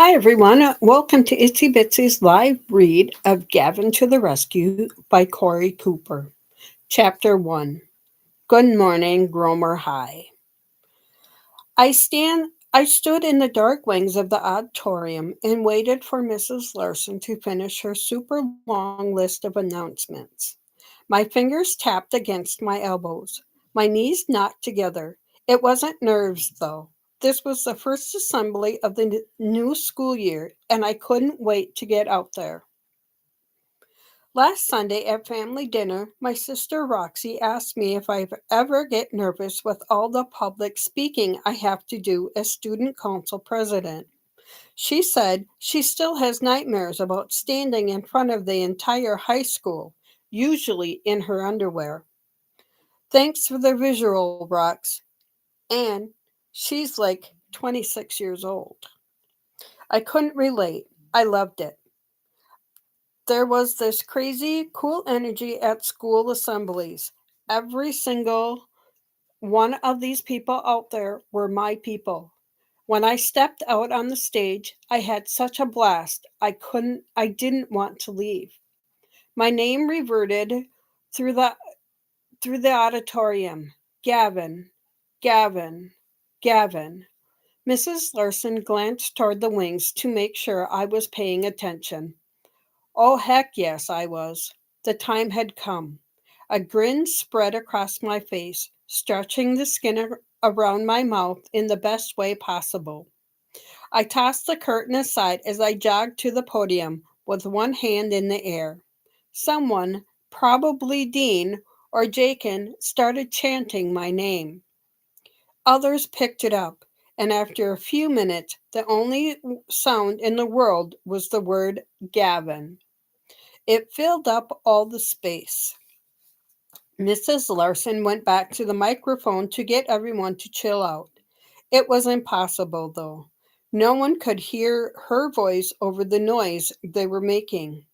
Hi, everyone. Welcome to Itsy Bitsy's live read of Gavin to the Rescue by Cori Cooper. Chapter 1. Good morning, Gromer High. I stood in the dark wings of the auditorium and waited for Mrs. Larson to finish her super long list of announcements. My fingers tapped against my elbows. My knees knocked together. It wasn't nerves, though. This was the first assembly of the new school year, and I couldn't wait to get out there. Last Sunday at family dinner, my sister Roxy asked me if I ever get nervous with all the public speaking I have to do as student council president. She said she still has nightmares about standing in front of the entire high school, usually in her underwear. Thanks for the visual, Rox. And she's like 26 years old. I couldn't relate. I loved it. There was this crazy, cool energy at school assemblies. Every single one of these people out there were my people. When I stepped out on the stage, I had such a blast. I didn't want to leave. My name reverted through the through the auditorium. Gavin, Gavin, Gavin. Mrs. Larson glanced toward the wings to make sure I was paying attention. Oh, heck yes, I was. The time had come. A grin spread across my face, stretching the skin around my mouth in the best way possible. I tossed the curtain aside as I jogged to the podium with one hand in the air. Someone, probably Dean or Jakin, started chanting my name. Others picked it up, and after a few minutes, the only sound in the world was the word Gavin. It filled up all the space. Mrs. Larson went back to the microphone to get everyone to chill out. It was impossible, though. No one could hear her voice over the noise they were making.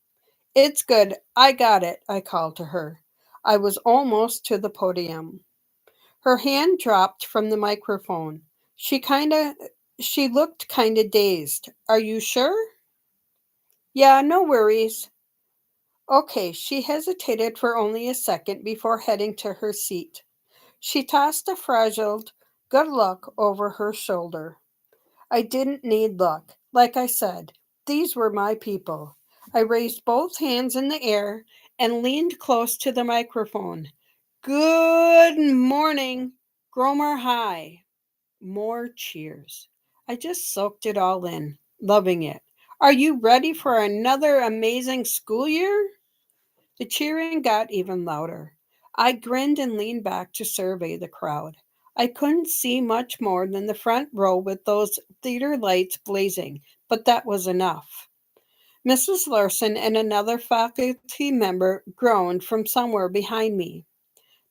It's good. I got it, I called to her. I was almost to the podium. Her hand dropped from the microphone. She looked kind of dazed. Are you sure? Yeah, no worries. Okay, she hesitated for only a second before heading to her seat. She tossed a frazzled good luck over her shoulder. I didn't need luck. Like I said, these were my people. I raised both hands in the air and leaned close to the microphone. Good morning, Gromer High. More cheers. I just soaked it all in, loving it. Are you ready for another amazing school year? The cheering got even louder. I grinned and leaned back to survey the crowd. I couldn't see much more than the front row with those theater lights blazing, but that was enough. Mrs. Larson and another faculty member groaned from somewhere behind me.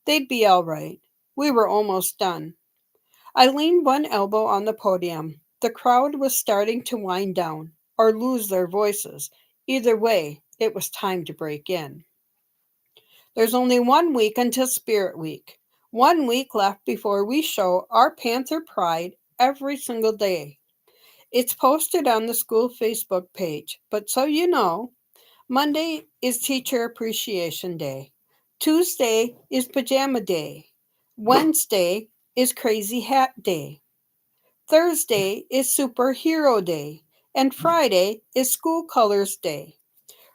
They'd be all right. We were almost done. I leaned one elbow on the podium. The crowd was starting to wind down or lose their voices. Either way, it was time to break in. There's only 1 week until Spirit Week. 1 week left before we show our Panther Pride every single day. It's posted on the school Facebook page, but so you know, Monday is Teacher Appreciation Day. Tuesday is Pajama Day. Wednesday is Crazy Hat Day. Thursday is Superhero Day. And Friday is School Colors Day.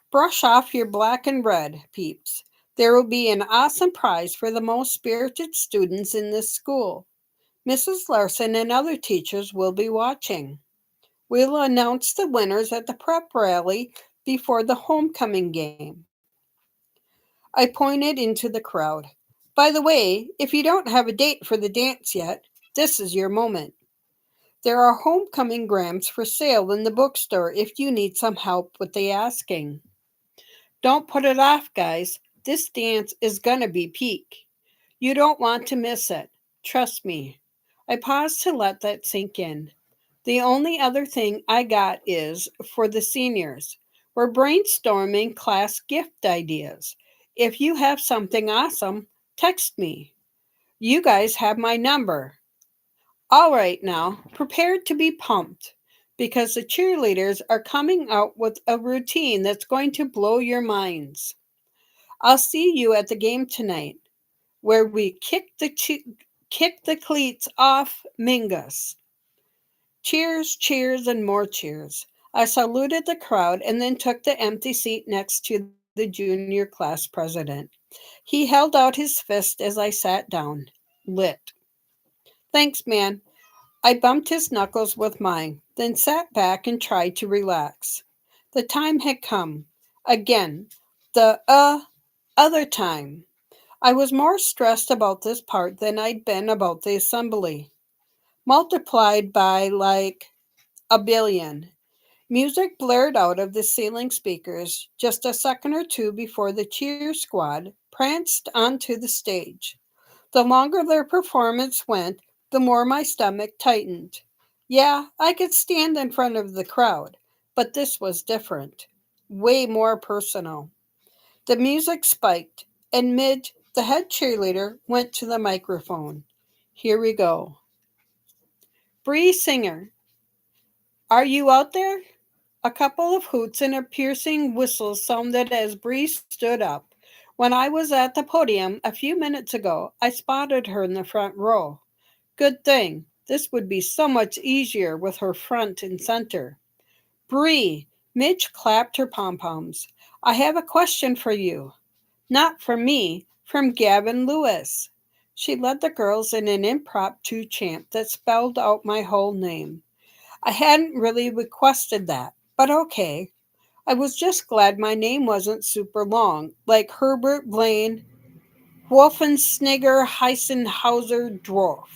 Brush off your black and red, peeps. There will be an awesome prize for the most spirited students in this school. Mrs. Larson and other teachers will be watching. We'll announce the winners at the prep rally before the homecoming game. I pointed into the crowd. By the way, if you don't have a date for the dance yet, this is your moment. There are homecoming grams for sale in the bookstore if you need some help with the asking. Don't put it off, guys. This dance is gonna be peak. You don't want to miss it. Trust me. I paused to let that sink in. The only other thing I got is for the seniors. We're brainstorming class gift ideas. If you have something awesome, text me. You guys have my number. All right, now, prepared to be pumped. because the cheerleaders are coming out with a routine that's going to blow your minds. I'll see you at the game tonight, where we kick the cleats off Mingus. Cheers, cheers, and more cheers. I saluted the crowd and then took the empty seat next to the junior class president. He held out his fist as I sat down. Lit. Thanks, man. I bumped his knuckles with mine, then sat back and tried to relax. The time had come. Again. The other time. I was more stressed about this part than I'd been about the assembly. Multiplied by like a billion. Music blared out of the ceiling speakers just a second or two before the cheer squad pranced onto the stage. The longer their performance went, the more my stomach tightened. Yeah, I could stand in front of the crowd, but this was different. Way more personal. The music spiked, and Midge, the head cheerleader, went to the microphone. Here we go. Bree Singer, are you out there? A couple of hoots and a piercing whistle sounded as Bree stood up. When I was at the podium a few minutes ago, I spotted her in the front row. Good thing. This would be so much easier with her front and center. Bree, Midge clapped her pom poms. I have a question for you. Not from me, from Gavin Lewis. She led the girls in an impromptu chant that spelled out my whole name. I hadn't really requested that, but okay. I was just glad my name wasn't super long, like Herbert Blaine Wolfensnigger Heisenhauser Dwarf.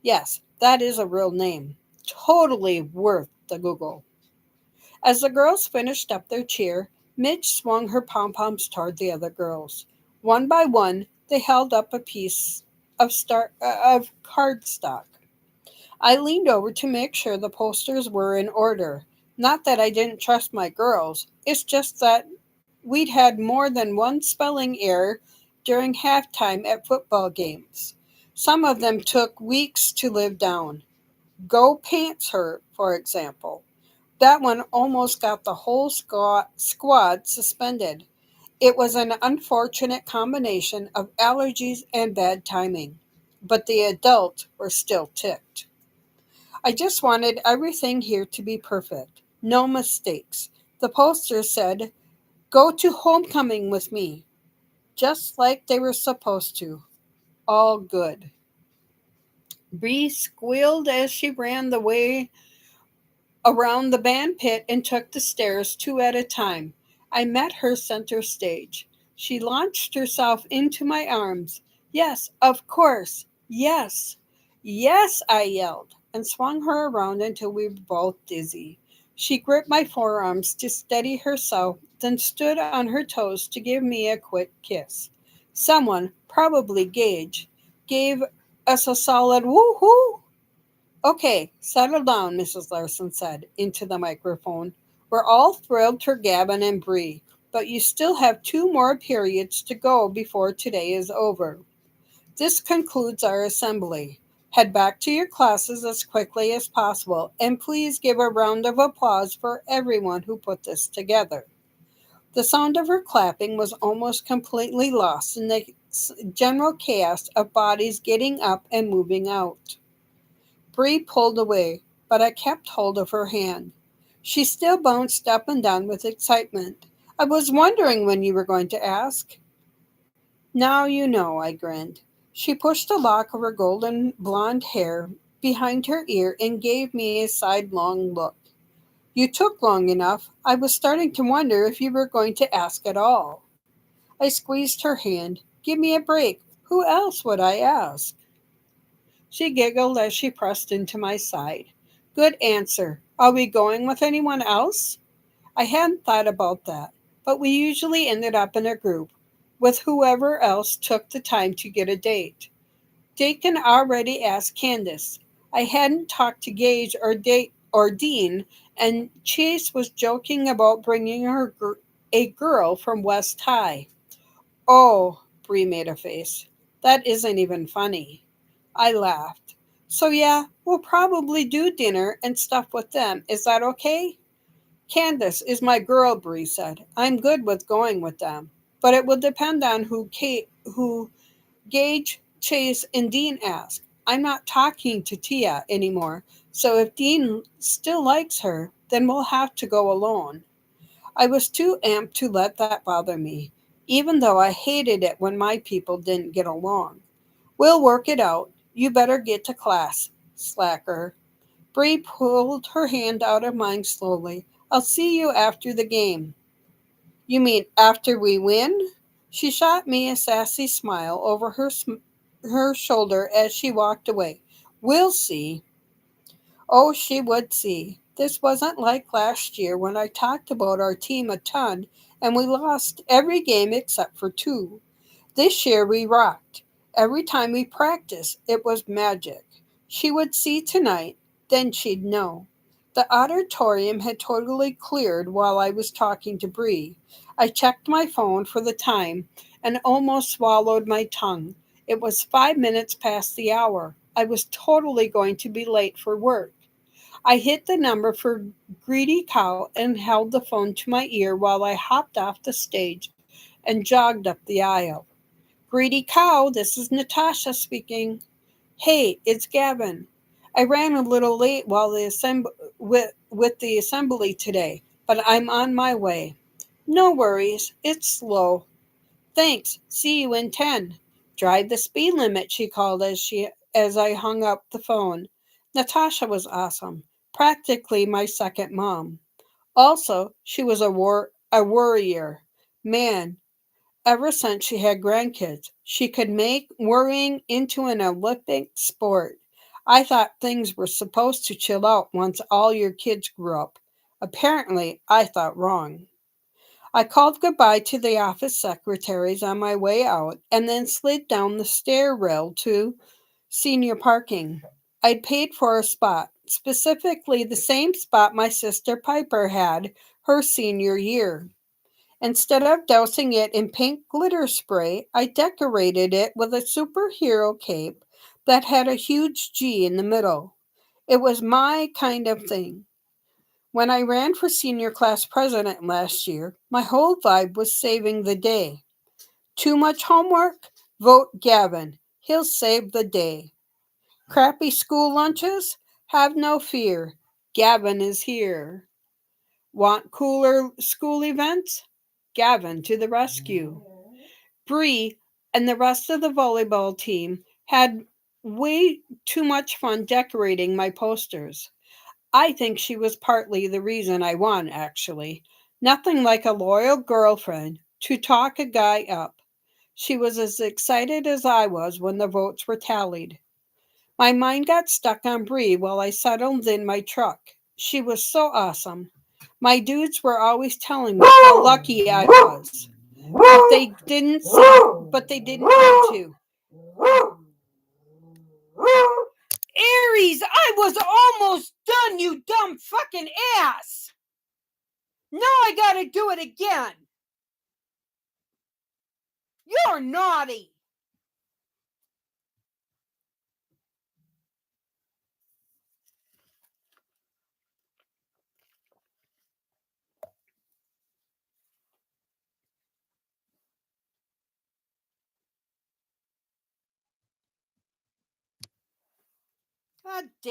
Yes, that is a real name. Totally worth the Google. As the girls finished up their cheer, Midge swung her pom poms toward the other girls. One by one, they held up a piece of cardstock. I leaned over to make sure the posters were in order. Not that I didn't trust my girls, it's just that we'd had more than one spelling error during halftime at football games. Some of them took weeks to live down. Go Pants Hurt, for example. That one almost got the whole squad suspended. It was an unfortunate combination of allergies and bad timing. But the adults were still ticked. I just wanted everything here to be perfect. No mistakes. The poster said, Go to homecoming with me. Just like they were supposed to. All good. Bree squealed as she ran the way around the band pit and took the stairs two at a time. I met her center stage. She launched herself into my arms. Yes, of course. Yes. Yes, I yelled and swung her around until we were both dizzy. She gripped my forearms to steady herself, then stood on her toes to give me a quick kiss. Someone, probably Gage, gave us a solid woo-hoo. Okay, settle down, Mrs. Larson said into the microphone. We're all thrilled for Gavin and Bree, but you still have two more periods to go before today is over. This concludes our assembly. Head back to your classes as quickly as possible, and please give a round of applause for everyone who put this together. The sound of her clapping was almost completely lost in the general chaos of bodies getting up and moving out. Bree pulled away, but I kept hold of her hand. She still bounced up and down with excitement. I was wondering when you were going to ask. Now you know, I grinned. She pushed a lock of her golden blonde hair behind her ear and gave me a sidelong look. You took long enough. I was starting to wonder if you were going to ask at all. I squeezed her hand. Give me a break. Who else would I ask? She giggled as she pressed into my side. Good answer. Are we going with anyone else? I hadn't thought about that, but we usually ended up in a group with whoever else took the time to get a date. Dakin already asked Candace. I hadn't talked to Gage or Dean, and Chase was joking about bringing a girl from West High. Oh, Bree made a face. That isn't even funny. I laughed. So, yeah, we'll probably do dinner and stuff with them. Is that okay? Candace is my girl, Bree said. I'm good with going with them. But it will depend on who Gage, Chase, and Dean ask. I'm not talking to Tia anymore, so if Dean still likes her, then we'll have to go alone. I was too amped to let that bother me, even though I hated it when my people didn't get along. We'll work it out. You better get to class, slacker. Bree pulled her hand out of mine slowly. I'll see you after the game. You mean after we win? She shot me a sassy smile over her shoulder as she walked away. We'll see. Oh, she would see. This wasn't like last year when I talked about our team a ton and we lost every game except for two. This year we rocked. Every time we practiced, it was magic. She would see tonight, then she'd know. The auditorium had totally cleared while I was talking to Bree. I checked my phone for the time and almost swallowed my tongue. It was 5 minutes past the hour. I was totally going to be late for work. I hit the number for Greedy Cow and held the phone to my ear while I hopped off the stage and jogged up the aisle. Greedy Cow, this is Natasha speaking. Hey, it's Gavin. I ran a little late while with the assembly today, but I'm on my way. No worries, it's slow. Thanks. See you in 10. Drive the speed limit, she called as I hung up the phone. Natasha was awesome, practically my second mom. Also, she was a worrier. Man, ever since she had grandkids, she could make worrying into an Olympic sport. I thought things were supposed to chill out once all your kids grew up. Apparently, I thought wrong. I called goodbye to the office secretaries on my way out and then slid down the stair rail to senior parking. I'd paid for a spot, specifically the same spot my sister Piper had her senior year. Instead of dousing it in pink glitter spray, I decorated it with a superhero cape that had a huge G in the middle. It was my kind of thing. When I ran for senior class president last year, my whole vibe was saving the day. Too much homework? Vote Gavin. He'll save the day. Crappy school lunches? Have no fear. Gavin is here. Want cooler school events? Gavin to the rescue. Bree and the rest of the volleyball team had way too much fun decorating my posters. I think she was partly the reason I won, actually. Nothing like a loyal girlfriend to talk a guy up. She was as excited as I was when the votes were tallied. My mind got stuck on Bree while I settled in my truck. She was so awesome. My dudes were always telling me how lucky I was. But they didn't need to. Aries, I was almost done, you dumb fucking ass! Now I gotta do it again! You're naughty! God damn.